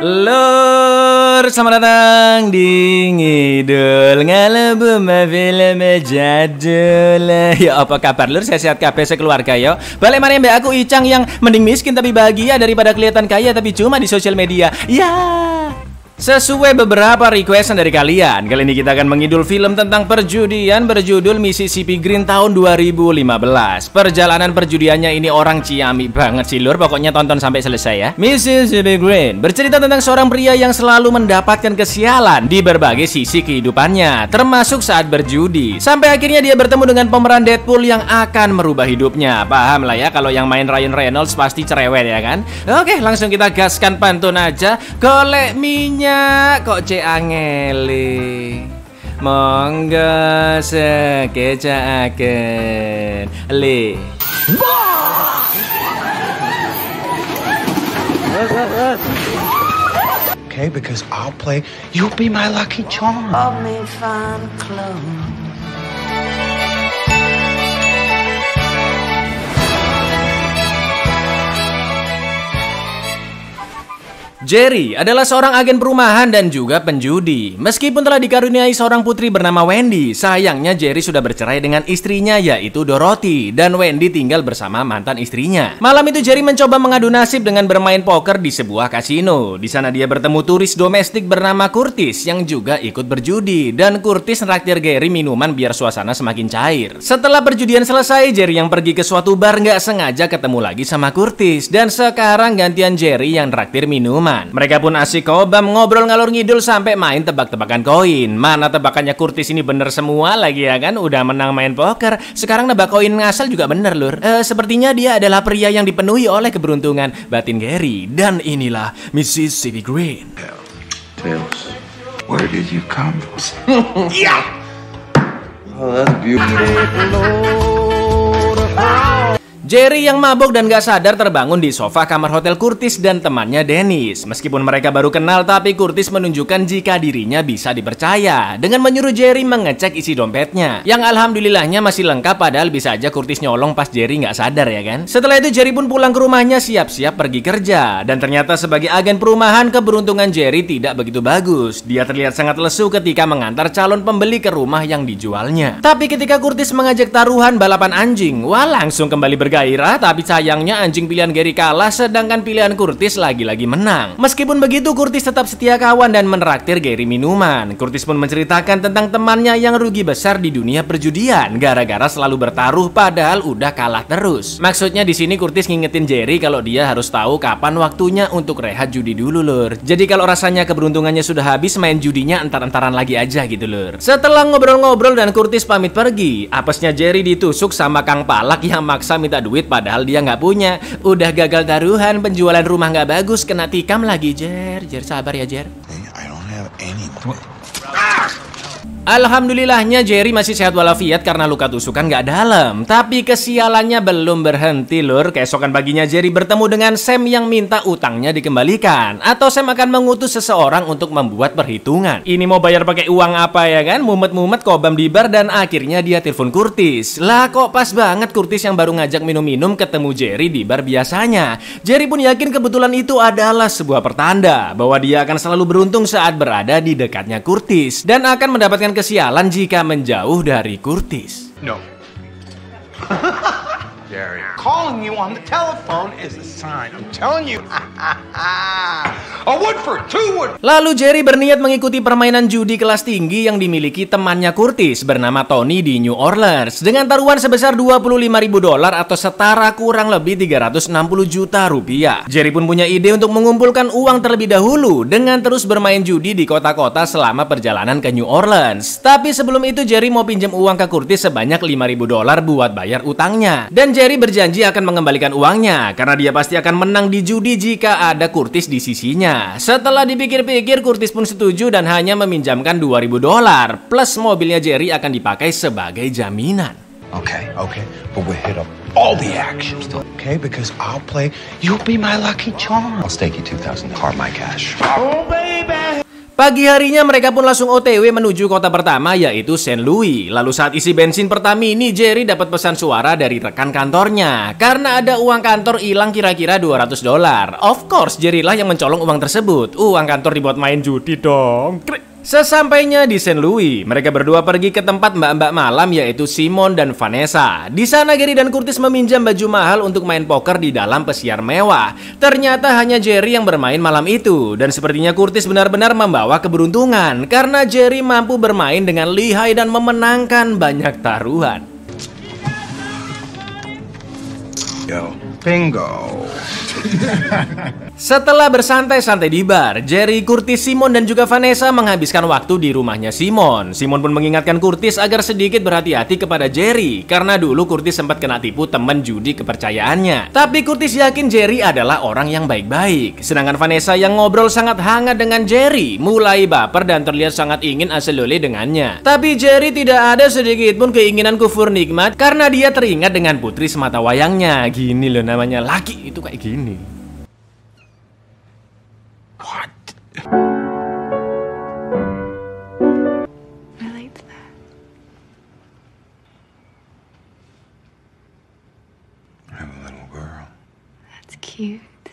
Lur, selamat datang di Ngidul Ngalebum film jadul. Ya apa kabar lur, sehat-sehat kabeh sekeluarga yo. Balik mana mbak aku Icang yang mending miskin tapi bahagia daripada kelihatan kaya tapi cuma di sosial media. Ya. Sesuai beberapa requestan dari kalian, kali ini kita akan mengidul film tentang perjudian berjudul Mississippi Green tahun 2015. Perjalanan perjudiannya ini orang ciami banget sih lur, pokoknya tonton sampai selesai ya. Mississippi Green bercerita tentang seorang pria yang selalu mendapatkan kesialan di berbagai sisi kehidupannya, termasuk saat berjudi. Sampai akhirnya dia bertemu dengan pemeran Deadpool yang akan merubah hidupnya. Paham lah ya, kalau yang main Ryan Reynolds pasti cerewet ya kan. Oke, langsung kita gaskan pantun aja. Golek minyak kok cek angeli, monggo sekejaaken le. Okay, because I'll play You'll Be My Lucky Charm. Help me find clothes. Jerry adalah seorang agen perumahan dan juga penjudi. Meskipun telah dikaruniai seorang putri bernama Wendy, sayangnya Jerry sudah bercerai dengan istrinya yaitu Dorothy, dan Wendy tinggal bersama mantan istrinya. Malam itu Jerry mencoba mengadu nasib dengan bermain poker di sebuah kasino. Di sana dia bertemu turis domestik bernama Curtis yang juga ikut berjudi, dan Curtis nraktir Gary minuman biar suasana semakin cair. Setelah perjudian selesai, Jerry yang pergi ke suatu bar nggak sengaja ketemu lagi sama Curtis, dan sekarang gantian Jerry yang nraktir minuman. Mereka pun asik kobam ngobrol ngalor ngidul sampai main tebak-tebakan koin. Mana tebakannya Curtis ini bener semua lagi ya kan, udah menang main poker. Sekarang nebak koin ngasal juga bener lur. Sepertinya dia adalah pria yang dipenuhi oleh keberuntungan batin Gary. Dan inilah Mississippi Green. Tails, where did you come from? Yeah! Oh, that's beautiful. Jerry yang mabok dan gak sadar terbangun di sofa kamar hotel Curtis dan temannya Dennis. Meskipun mereka baru kenal, tapi Curtis menunjukkan jika dirinya bisa dipercaya dengan menyuruh Jerry mengecek isi dompetnya, yang alhamdulillahnya masih lengkap, padahal bisa aja Curtis nyolong pas Jerry gak sadar ya kan. Setelah itu Jerry pun pulang ke rumahnya siap-siap pergi kerja, dan ternyata sebagai agen perumahan keberuntungan Jerry tidak begitu bagus. Dia terlihat sangat lesu ketika mengantar calon pembeli ke rumah yang dijualnya. Tapi ketika Curtis mengajak taruhan balapan anjing, wah langsung kembali bergairah. Tapi sayangnya anjing pilihan Gary kalah, sedangkan pilihan Curtis lagi-lagi menang. Meskipun begitu, Curtis tetap setia kawan dan menraktir Gary minuman. Curtis pun menceritakan tentang temannya yang rugi besar di dunia perjudian gara-gara selalu bertaruh padahal udah kalah terus. Maksudnya di sini Curtis ngingetin Jerry kalau dia harus tahu kapan waktunya untuk rehat judi dulu lur. Jadi kalau rasanya keberuntungannya sudah habis, main judinya entar-entaran lagi aja gitu lur. Setelah ngobrol-ngobrol dan Curtis pamit pergi, apesnya Jerry ditusuk sama Kang Palak yang maksa minta duit padahal dia nggak punya. Udah gagal taruhan, penjualan rumah nggak bagus, kena tikam lagi. Jer sabar ya Jer. I don't have any. Alhamdulillahnya Jerry masih sehat walafiat karena luka tusukan gak dalam. Tapi kesialannya belum berhenti lur. Keesokan paginya Jerry bertemu dengan Sam yang minta utangnya dikembalikan, atau Sam akan mengutus seseorang untuk membuat perhitungan. Ini mau bayar pakai uang apa ya kan? Mumet-mumet kobam di bar, dan akhirnya dia telepon Curtis. Lah kok pas banget Curtis yang baru ngajak minum-minum ketemu Jerry di bar biasanya. Jerry pun yakin kebetulan itu adalah sebuah pertanda bahwa dia akan selalu beruntung saat berada di dekatnya Curtis, dan akan mendapatkan kesialan jika menjauh dari Curtis. No. Jerry, calling you on the telephone is a sign. I'm telling you. A wood for two wood. Lalu Jerry berniat mengikuti permainan judi kelas tinggi yang dimiliki temannya Curtis bernama Tony di New Orleans dengan taruhan sebesar $25.000 atau setara kurang lebih 360 juta rupiah. Jerry pun punya ide untuk mengumpulkan uang terlebih dahulu dengan terus bermain judi di kota-kota selama perjalanan ke New Orleans. Tapi sebelum itu Jerry mau pinjam uang ke Curtis sebanyak $5.000 buat bayar utangnya. Dan Jerry berjanji akan mengembalikan uangnya karena dia pasti akan menang di judi jika ada Curtis di sisinya. Setelah dipikir-pikir, Curtis pun setuju dan hanya meminjamkan $2.000 plus mobilnya Jerry akan dipakai sebagai jaminan. Okay, but we'll hit up all the action. Okay, because I'll play You'll Be My Lucky Charm. I'll stake you $2,000. Car my cash. Oh baby. Pagi harinya mereka pun langsung OTW menuju kota pertama yaitu St. Louis. Lalu saat isi bensin Pertamini, Jerry dapat pesan suara dari rekan kantornya karena ada uang kantor hilang kira-kira $200. Of course, Jerry lah yang mencolong uang tersebut. Uang kantor dibuat main judi dong. Sesampainya di St. Louis, mereka berdua pergi ke tempat mbak-mbak malam yaitu Simon dan Vanessa. Di sana Gary dan Curtis meminjam baju mahal untuk main poker di dalam pesiar mewah. Ternyata hanya Jerry yang bermain malam itu, dan sepertinya Curtis benar-benar membawa keberuntungan karena Jerry mampu bermain dengan lihai dan memenangkan banyak taruhan. Yo, bingo. Setelah bersantai-santai di bar, Jerry, Curtis, Simon, dan juga Vanessa menghabiskan waktu di rumahnya Simon. Simon pun mengingatkan Curtis agar sedikit berhati-hati kepada Jerry, karena dulu Curtis sempat kena tipu teman judi kepercayaannya. Tapi Curtis yakin Jerry adalah orang yang baik-baik. Sedangkan Vanessa yang ngobrol sangat hangat dengan Jerry, mulai baper dan terlihat sangat ingin aselole dengannya. Tapi Jerry tidak ada sedikit pun keinginan kufur nikmat, karena dia teringat dengan putri semata wayangnya. Gini loh namanya, laki itu kayak gini. Cute.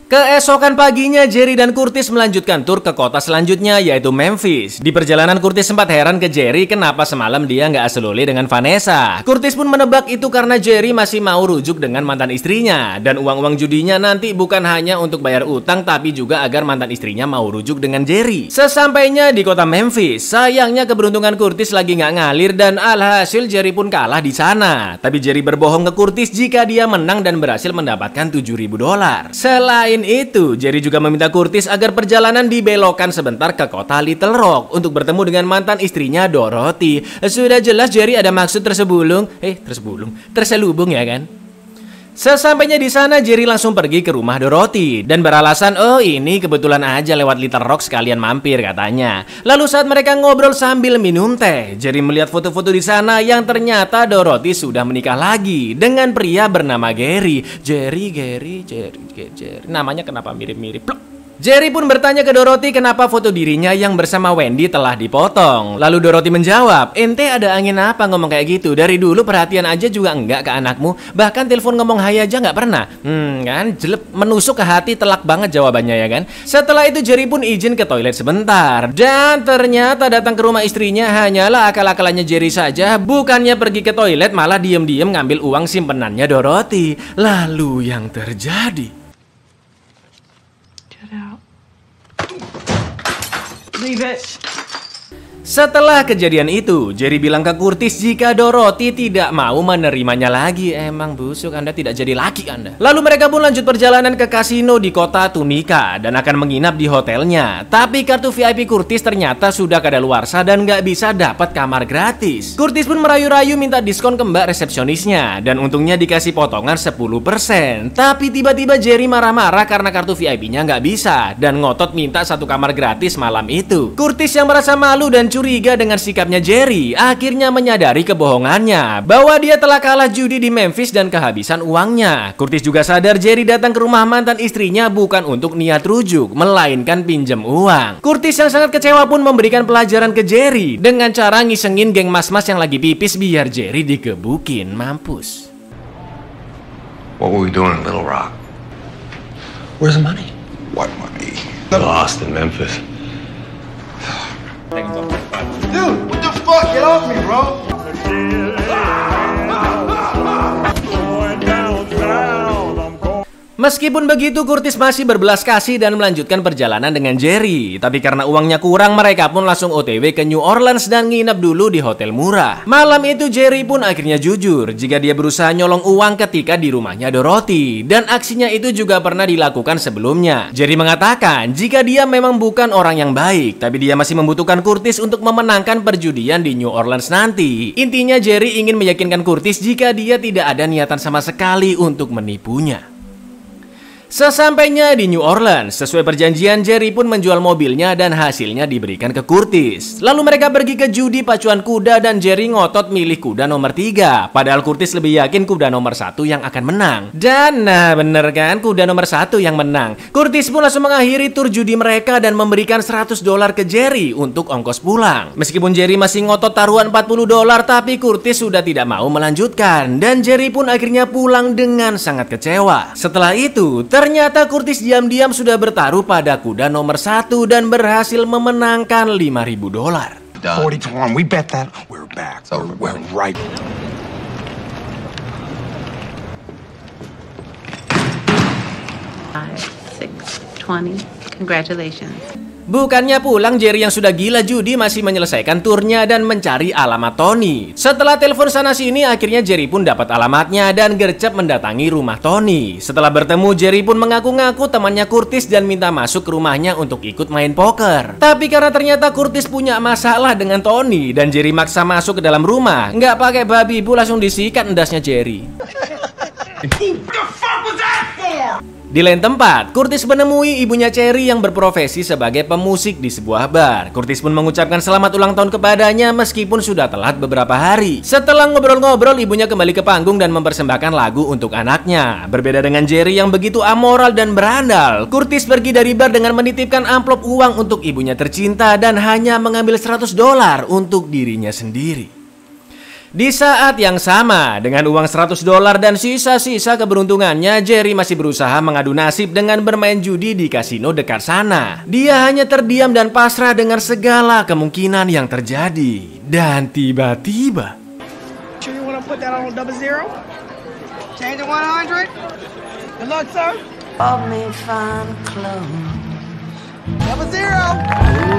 Keesokan paginya, Jerry dan Curtis melanjutkan tur ke kota selanjutnya yaitu Memphis. Di perjalanan Curtis sempat heran ke Jerry kenapa semalam dia nggak aselole dengan Vanessa. Curtis pun menebak itu karena Jerry masih mau rujuk dengan mantan istrinya. Dan uang-uang judinya nanti bukan hanya untuk bayar utang tapi juga agar mantan istrinya mau rujuk dengan Jerry. Sesampainya di kota Memphis, sayangnya keberuntungan Curtis lagi nggak ngalir dan alhasil Jerry pun kalah di sana. Tapi Jerry berbohong ke Curtis jika dia menang dan berhasil mendapatkan $7.000. Selain itu, Jerry juga meminta Curtis agar perjalanan dibelokkan sebentar ke kota Little Rock untuk bertemu dengan mantan istrinya Dorothy. Sudah jelas Jerry ada maksud terselubung ya kan? Sesampainya di sana, Jerry langsung pergi ke rumah Dorothy dan beralasan, oh ini kebetulan aja lewat Little Rock sekalian mampir katanya. Lalu saat mereka ngobrol sambil minum teh, Jerry melihat foto-foto di sana yang ternyata Dorothy sudah menikah lagi dengan pria bernama Gary. Jerry, namanya kenapa mirip-mirip? Jerry pun bertanya ke Dorothy kenapa foto dirinya yang bersama Wendy telah dipotong. Lalu Dorothy menjawab, ente ada angin apa ngomong kayak gitu? Dari dulu perhatian aja juga enggak ke anakmu. Bahkan telepon ngomong hai aja nggak pernah. Kan jelek, menusuk ke hati, telak banget jawabannya ya kan. Setelah itu Jerry pun izin ke toilet sebentar. Dan ternyata datang ke rumah istrinya hanyalah akal-akalannya Jerry saja. Bukannya pergi ke toilet malah diem-diem ngambil uang simpenannya Dorothy. Lalu yang terjadi, Leave it. setelah kejadian itu, Jerry bilang ke Curtis jika Dorothy tidak mau menerimanya lagi. Emang busuk Anda, tidak jadi laki Anda. Lalu mereka pun lanjut perjalanan ke kasino di kota Tunica dan akan menginap di hotelnya. Tapi kartu VIP Curtis ternyata sudah kadaluarsa dan nggak bisa dapat kamar gratis. Curtis pun merayu-rayu minta diskon ke mbak resepsionisnya dan untungnya dikasih potongan 10%. Tapi tiba-tiba Jerry marah-marah karena kartu VIP-nya nggak bisa dan ngotot minta satu kamar gratis malam itu. Curtis yang merasa malu dan curiga dengan sikapnya Jerry akhirnya menyadari kebohongannya bahwa dia telah kalah judi di Memphis dan kehabisan uangnya. Curtis juga sadar Jerry datang ke rumah mantan istrinya bukan untuk niat rujuk, melainkan pinjam uang. Curtis yang sangat kecewa pun memberikan pelajaran ke Jerry dengan cara ngisengin geng mas-mas yang lagi pipis biar Jerry dikebukin. Mampus. What were we doing in Little Rock? Where's the money? What money? Lost in Memphis. Dude, what the fuck? Get off me, bro. Meskipun begitu, Curtis masih berbelas kasih dan melanjutkan perjalanan dengan Jerry. Tapi karena uangnya kurang, mereka pun langsung OTW ke New Orleans dan nginep dulu di hotel murah. Malam itu Jerry pun akhirnya jujur jika dia berusaha nyolong uang ketika di rumahnya Dorothy. Dan aksinya itu juga pernah dilakukan sebelumnya. Jerry mengatakan jika dia memang bukan orang yang baik, tapi dia masih membutuhkan Curtis untuk memenangkan perjudian di New Orleans nanti. Intinya Jerry ingin meyakinkan Curtis jika dia tidak ada niatan sama sekali untuk menipunya. Sesampainya di New Orleans, sesuai perjanjian, Jerry pun menjual mobilnya dan hasilnya diberikan ke Curtis. Lalu mereka pergi ke judi pacuan kuda dan Jerry ngotot milih kuda nomor 3. Padahal Curtis lebih yakin kuda nomor 1 yang akan menang. Dan nah bener kan, kuda nomor 1 yang menang. Curtis pun langsung mengakhiri tur judi mereka dan memberikan $100 ke Jerry untuk ongkos pulang. Meskipun Jerry masih ngotot taruhan $40, tapi Curtis sudah tidak mau melanjutkan. Dan Jerry pun akhirnya pulang dengan sangat kecewa. Setelah itu, ternyata Curtis diam-diam sudah bertaruh pada kuda nomor 1 dan berhasil memenangkan $5.000. 40 to 1. We bet that. We're back. So we're right. 20. Congratulations. Bukannya pulang, Jerry yang sudah gila judi masih menyelesaikan turnya dan mencari alamat Tony. Setelah telepon sana-sini, akhirnya Jerry pun dapat alamatnya dan gercep mendatangi rumah Tony. Setelah bertemu, Jerry pun mengaku-ngaku temannya Curtis dan minta masuk ke rumahnya untuk ikut main poker. Tapi karena ternyata Curtis punya masalah dengan Tony dan Jerry maksa masuk ke dalam rumah, nggak pakai babi bu, langsung disikat endasnya Jerry. Di lain tempat, Curtis menemui ibunya Cherry yang berprofesi sebagai pemusik di sebuah bar. Curtis pun mengucapkan selamat ulang tahun kepadanya meskipun sudah telat beberapa hari. Setelah ngobrol-ngobrol, ibunya kembali ke panggung dan mempersembahkan lagu untuk anaknya. Berbeda dengan Jerry yang begitu amoral dan berandal, Curtis pergi dari bar dengan menitipkan amplop uang untuk ibunya tercinta dan hanya mengambil $100 untuk dirinya sendiri. Di saat yang sama, dengan uang $100 dan sisa-sisa keberuntungannya, Jerry masih berusaha mengadu nasib dengan bermain judi di kasino dekat sana. Dia hanya terdiam dan pasrah dengan segala kemungkinan yang terjadi. Dan tiba-tiba, Sure you want to put that on 00? Change to 100? Good luck, sir. Bought me fine clothes. 00.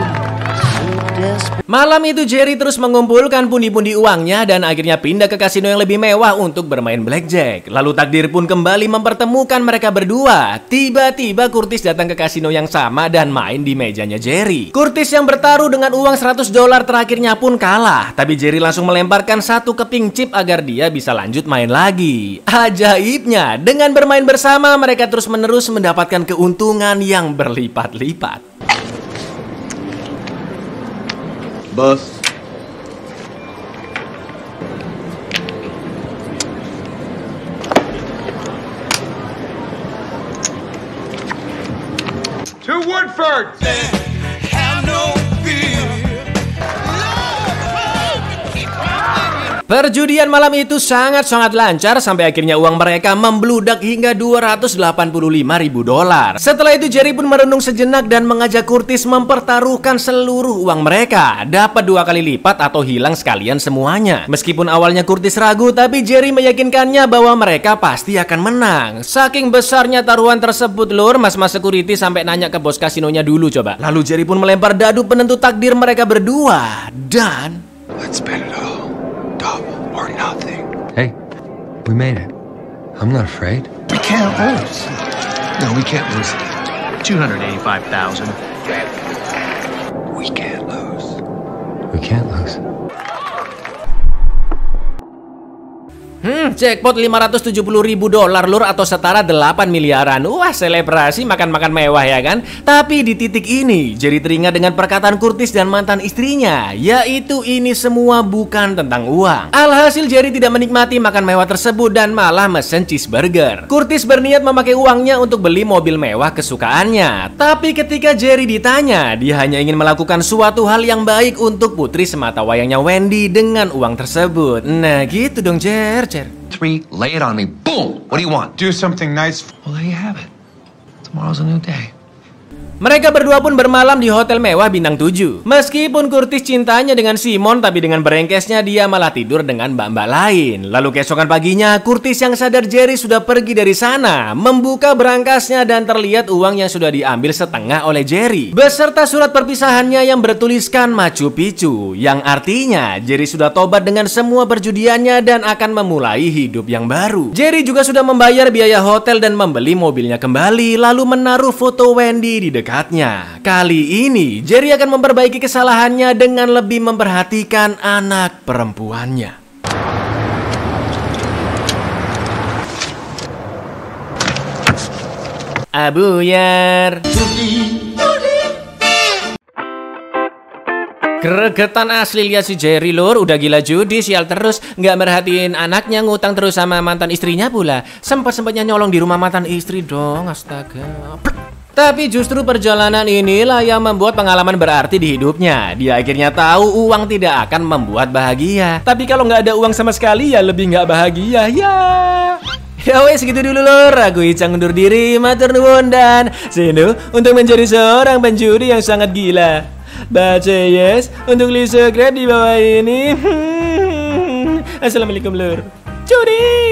malam itu Jerry terus mengumpulkan pundi-pundi uangnya dan akhirnya pindah ke kasino yang lebih mewah untuk bermain blackjack. Lalu takdir pun kembali mempertemukan mereka berdua. Tiba-tiba Curtis datang ke kasino yang sama dan main di mejanya Jerry. Curtis yang bertaruh dengan uang $100 terakhirnya pun kalah. Tapi Jerry langsung melemparkan satu keping chip agar dia bisa lanjut main lagi. Ajaibnya, dengan bermain bersama mereka terus-menerus mendapatkan keuntungan yang berlipat-lipat. Bus. To Woodford. Perjudian malam itu sangat-sangat lancar sampai akhirnya uang mereka membludak hingga $285.000. Setelah itu Jerry pun merenung sejenak dan mengajak Curtis mempertaruhkan seluruh uang mereka. Dapat 2 kali lipat atau hilang sekalian semuanya. Meskipun awalnya Curtis ragu, tapi Jerry meyakinkannya bahwa mereka pasti akan menang. Saking besarnya taruhan tersebut lur, mas-mas security sampai nanya ke bos kasinonya dulu coba. Lalu Jerry pun melempar dadu penentu takdir mereka berdua. Dan Let's bet it all. Double or nothing. Hey, we made it. I'm not afraid. We can't lose. No, we can't lose. 285,000. We can't lose. We can't lose. Jackpot $570.000 lur atau setara 8 miliaran. Wah, selebrasi makan-makan mewah ya kan? Tapi di titik ini Jerry teringat dengan perkataan Curtis dan mantan istrinya, yaitu ini semua bukan tentang uang. Alhasil Jerry tidak menikmati makan mewah tersebut dan malah mesen cheeseburger. Curtis berniat memakai uangnya untuk beli mobil mewah kesukaannya. Tapi ketika Jerry ditanya, dia hanya ingin melakukan suatu hal yang baik untuk putri sematawayangnya Wendy dengan uang tersebut. Nah gitu dong Jer. 3, lay it on me. Boom! What do you want? Do something nice. Well, there you have it. Tomorrow's a new day. Mereka berdua pun bermalam di hotel mewah bintang 7. Meskipun Curtis cintanya dengan Simon, tapi dengan berengkesnya dia malah tidur dengan mbak-mbak lain. Lalu keesokan paginya, Curtis yang sadar Jerry sudah pergi dari sana, membuka berangkasnya dan terlihat uang yang sudah diambil setengah oleh Jerry, beserta surat perpisahannya yang bertuliskan Machu Picchu, yang artinya Jerry sudah tobat dengan semua perjudiannya dan akan memulai hidup yang baru. Jerry juga sudah membayar biaya hotel dan membeli mobilnya kembali, lalu menaruh foto Wendy di dekatnya. Kali ini Jerry akan memperbaiki kesalahannya dengan lebih memperhatikan anak perempuannya. abuyar. Gregetan asli lihat si Jerry lur, udah gila judi, sial terus, nggak merhatiin anaknya, ngutang terus sama mantan istrinya pula. Sempat-sempatnya nyolong di rumah mantan istri dong, astaga. Tapi justru perjalanan inilah yang membuat pengalaman berarti di hidupnya. Dia akhirnya tahu uang tidak akan membuat bahagia. Tapi kalau nggak ada uang sama sekali ya lebih nggak bahagia ya. Ya wes segitu dulu lor, aku Icang undur diri, matur nuwun dan seno untuk menjadi seorang penjudi yang sangat gila. Baca yes untuk subscribe di bawah ini. Assalamualaikum lur. Judi.